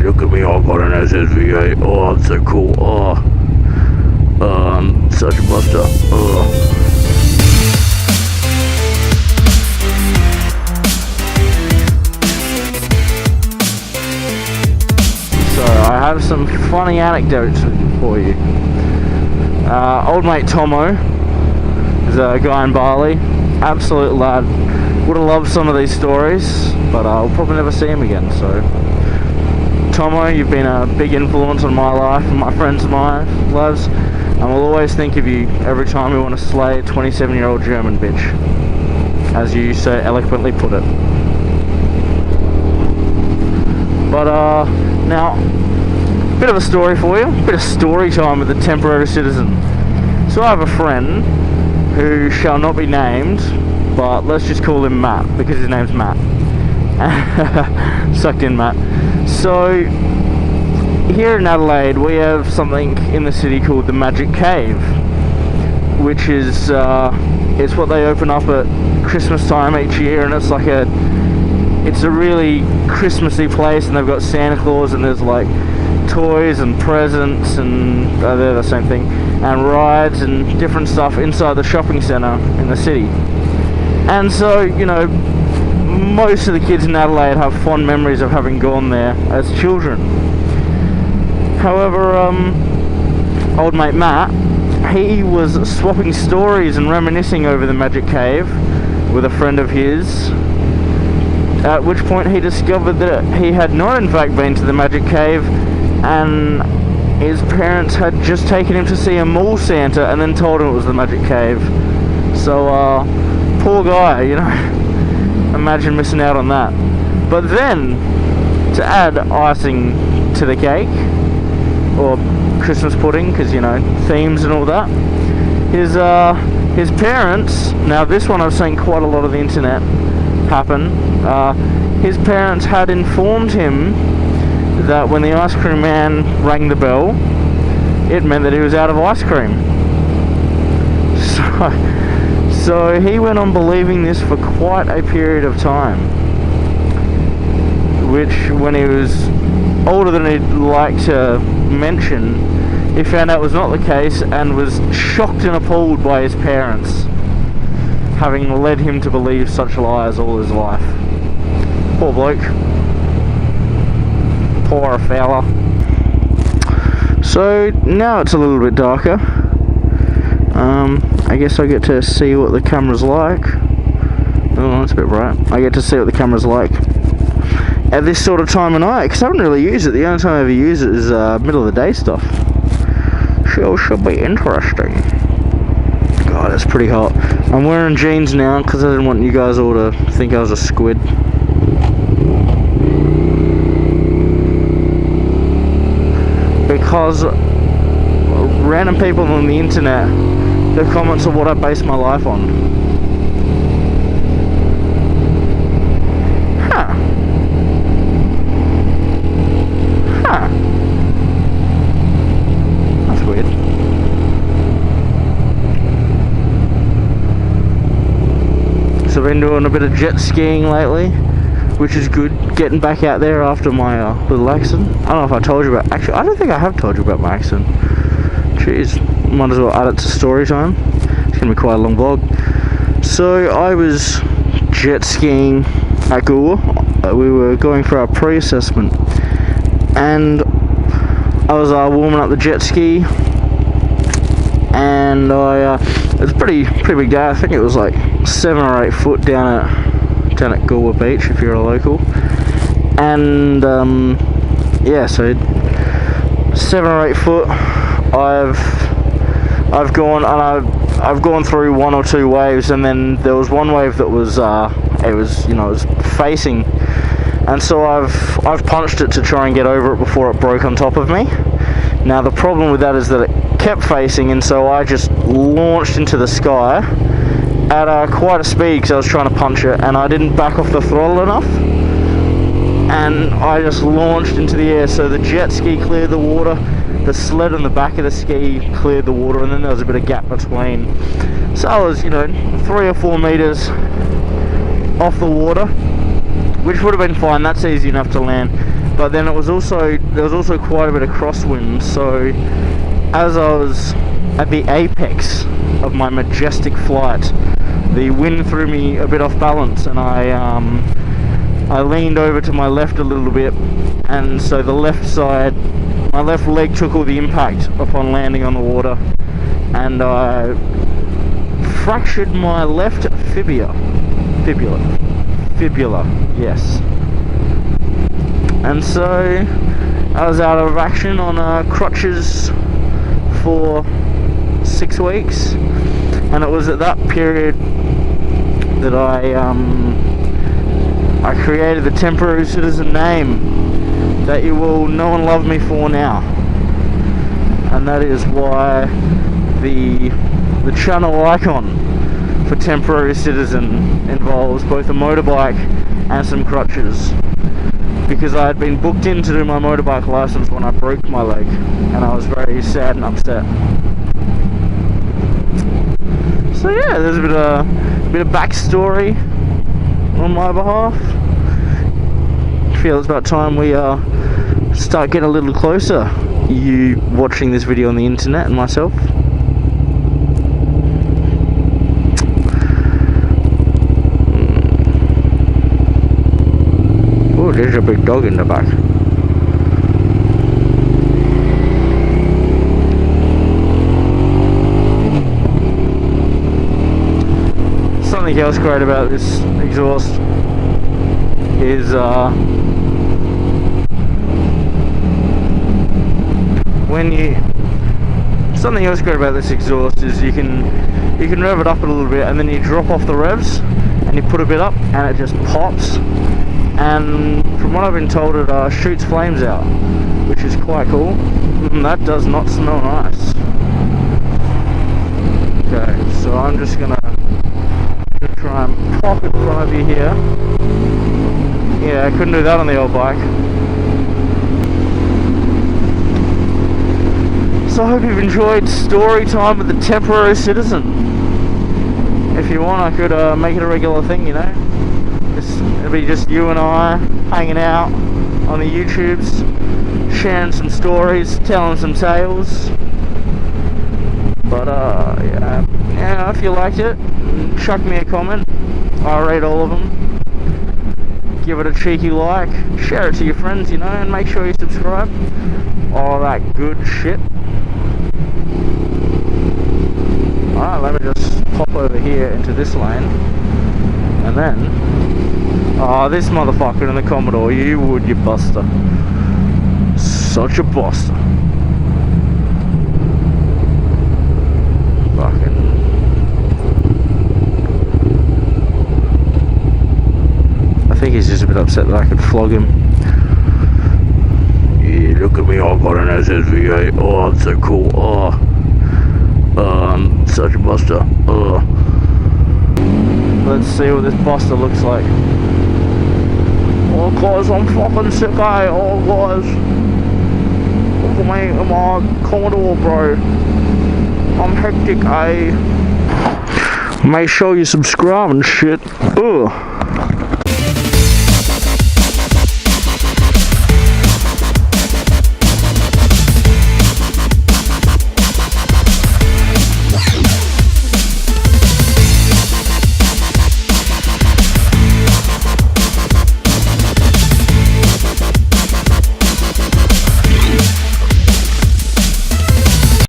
look at me, I've got an SSV8. Oh, I'm so cool. Oh, I'm such a buster. Oh. So I have some funny anecdotes for you. Old mate Tomo is a guy in Bali, absolute lad. Would have loved some of these stories, but I'll probably never see him again. So Tomo, you've been a big influence on my life and my friends' lives, and we'll always think of you every time we want to slay a 27-year-old German bitch, as you so eloquently put it. But now, bit of a story for you, bit of story time with the temporary citizen. So I have a friend who shall not be named, but let's just call him Matt, because his name's Matt. Sucked in, Matt. So here in Adelaide we have something in the city called the Magic Cave, which is it's what they open up at Christmas time each year, and it's a really Christmassy place, and they've got Santa Claus, and there's like toys and presents, and they're the same thing, and rides and different stuff inside the shopping centre in the city. And so, you know, most of the kids in Adelaide have fond memories of having gone there as children. However, old mate Matt, he was swapping stories and reminiscing over the Magic Cave with a friend of his, at which point he discovered that he had not in fact been to the Magic Cave, and his parents had just taken him to see a mall Santa and then told him it was the Magic Cave. So, poor guy, you know, imagine missing out on that. But then, to add icing to the cake, or Christmas pudding, because, you know, themes and all that, his parents, now this one I've seen quite a lot of the internet happen, his parents had informed him that when the ice cream man rang the bell, it meant that he was out of ice cream. So he went on believing this for quite a period of time, which when he was older than he'd like to mention, he found out was not the case and was shocked and appalled by his parents having led him to believe such lies all his life. Poor bloke. Poor fella. So now it's a little bit darker. I guess I get to see what the camera's like. Oh, it's a bit bright. I get to see what the camera's like at this sort of time of night, because I haven't really used it. The only time I ever use it is middle of the day stuff. Should be interesting. God, it's pretty hot. I'm wearing jeans now because I didn't want you guys all to think I was a squid. Because random people on the internet, their comments are what I base my life on. Huh. That's weird. So I've been doing a bit of jet skiing lately, which is good, getting back out there after my little accident. I don't know if I told you about, actually I don't think I have told you about my accident. Jeez, might as well add it to story time. It's going to be quite a long vlog. So I was jet skiing at Goa. We were going for our pre-assessment, and I was warming up the jet ski, and it was a pretty big day. I think it was like 7 or 8 foot down at Goa Beach if you're a local, and yeah, so 7 or 8 foot. I've gone through 1 or 2 waves, and then there was one wave that was it was facing, and so I've punched it to try and get over it before it broke on top of me. Now the problem with that is that it kept facing, and so I just launched into the sky at quite a speed because I was trying to punch it, and I didn't back off the throttle enough, and I just launched into the air. So the jet ski cleared the water, the sled on the back of the ski cleared the water, and then there was a bit of gap between. So I was, 3 or 4 meters off the water, which would have been fine. That's easy enough to land. but then there was also quite a bit of crosswind, so as I was at the apex of my majestic flight, the wind threw me a bit off balance, and I leaned over to my left a little bit, and so the left side, my left leg took all the impact upon landing on the water, and I fractured my left fibula, yes. And so I was out of action on crutches for 6 weeks, and it was at that period that I created the temporary citizen name that you will know and love me for now, and that is why the channel icon for temporary citizen involves both a motorbike and some crutches, because I had been booked in to do my motorbike license when I broke my leg, and I was very sad and upset. So yeah, there's a bit of backstory on my behalf. I feel it's about time we start getting a little closer, you watching this video on the internet and myself. Oh, there's a big dog in the back. Something else great about this exhaust is you can rev it up a little bit, and then you drop off the revs and you put a bit up and it just pops, and from what I've been told, it shoots flames out, which is quite cool. And that does not smell nice. Okay, so I'm just gonna try and pop in front of you here. Yeah, I couldn't do that on the old bike. So I hope you've enjoyed story time with the temporary citizen. If you want, I could make it a regular thing, you know. It'll be just you and I hanging out on the YouTubes, sharing some stories, telling some tales. But yeah, if you liked it, chuck me a comment. I'll read all of them. Give it a cheeky like, share it to your friends, you know, and make sure you subscribe. All that good shit. Alright, let me just pop over here into this lane, and then this motherfucker in the Commodore, you buster. Such a buster. Fucking. I think he's just a bit upset that I could flog him. Yeah, look at me, I got an SSV8. Oh, I'm so cool. Oh, I'm such a buster. Let's see what this buster looks like. Oh guys, I'm fucking sick, eh? Oh guys, look at me, I'm a Commodore, bro. I'm hectic, eh? Make sure you subscribe and shit. Ugh.